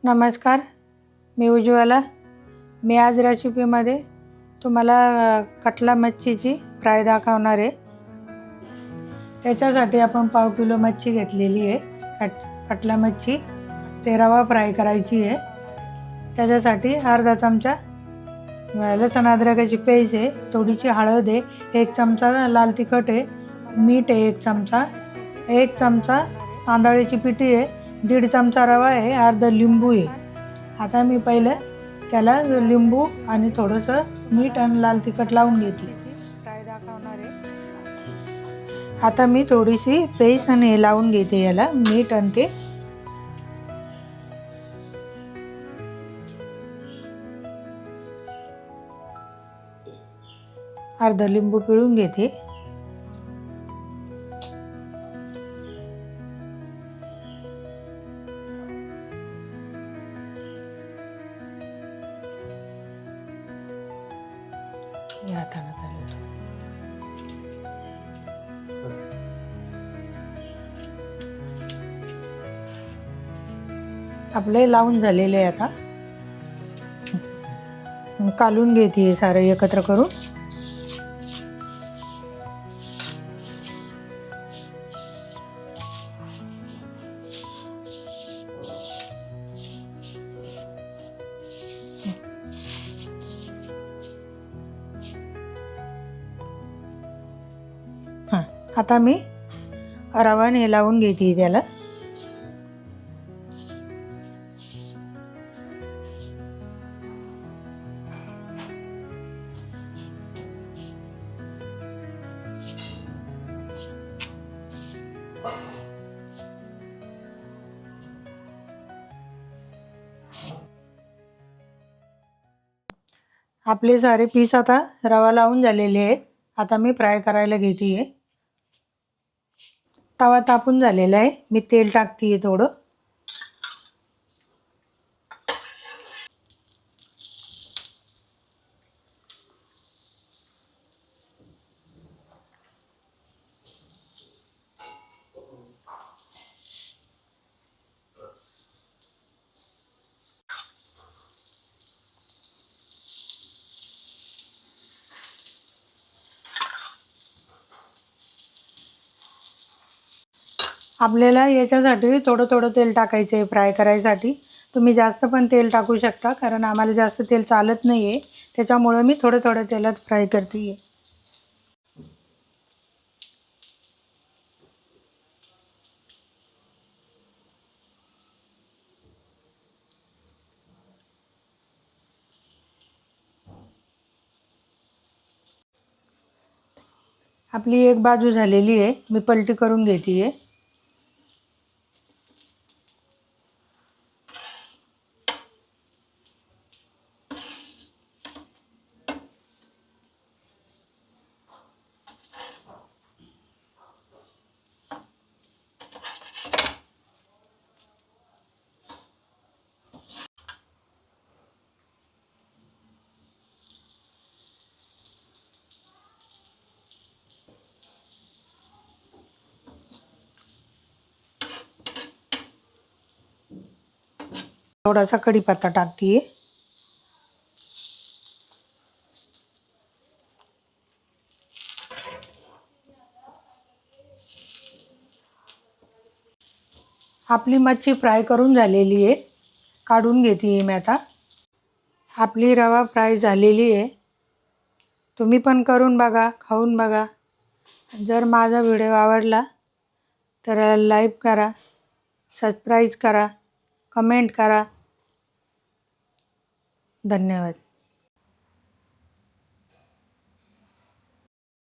नमस्कार, मी उज्ज्वला। मी आज रेसिपीमध्ये तुम्हाला कटला मच्छीची फ्राय दाखवणार आहे। त्याच्यासाठी आपण पाव किलो मच्छी घेतलेली आहे। कटला मच्छी ते रवा फ्राय करायची आहे। त्याच्यासाठी अर्धा चमचा लसूण अद्रकाची पेस्ट आहे, थोडीशी हळद आहे, 1 चमचा लाल तिखट आहे, मीठ आहे 1 चमचा, 1 चमचा तांदळाची पिठी आहे, 1.5 चमचा रवा आहे, अर्धा लिंबू आहे। आता मी पहिलं त्याला लिंबू आणि थोडंसं मीठ आणि लाल तिखट लावून घेते। फ्राय दाखवणार आहे। आता मी थोडीशी पेस्ट आणि हे लावून घेते, याला मीठ आणि ते अर्धा लिंबू पिळून घेते। आपले लावून झालेले आता कालून घेते सारं एकत्र करून। आता मी रवाने लावून घेते त्याला। आपले सारे पीस आता रवा लावून झालेले आहे। आता मी फ्राय करायला घेते आहे। तवा तापून झालेला आहे, मी तेल टाकते आहे थोडं। आपल्याला याच्यासाठी थोडं थोडं तेल टाकायचं आहे फ्राय करायसाठी। तुम्ही जास्त पण तेल टाकू शकता, कारण आम्हाला जास्त तेल चालत नाही आहे, त्याच्यामुळं मी थोडं थोडं तेलात फ्राय करते आहे। आपली एक बाजू झालेली आहे, मी पलटी करून घेते आहे। थोडासा कढीपत्ता टाकते आहे। आपली मच्छी फ्राय करून झालेली आहे, काढून घेते आहे मी आता। आपली रवा फ्राय झालेली आहे, तुम्ही पण करून बघा, खाऊन बघा। जर माझा व्हिडिओ आवडला तर लाईक करा, सबस्क्राईब करा, कमेंट करा। धन्यवाद।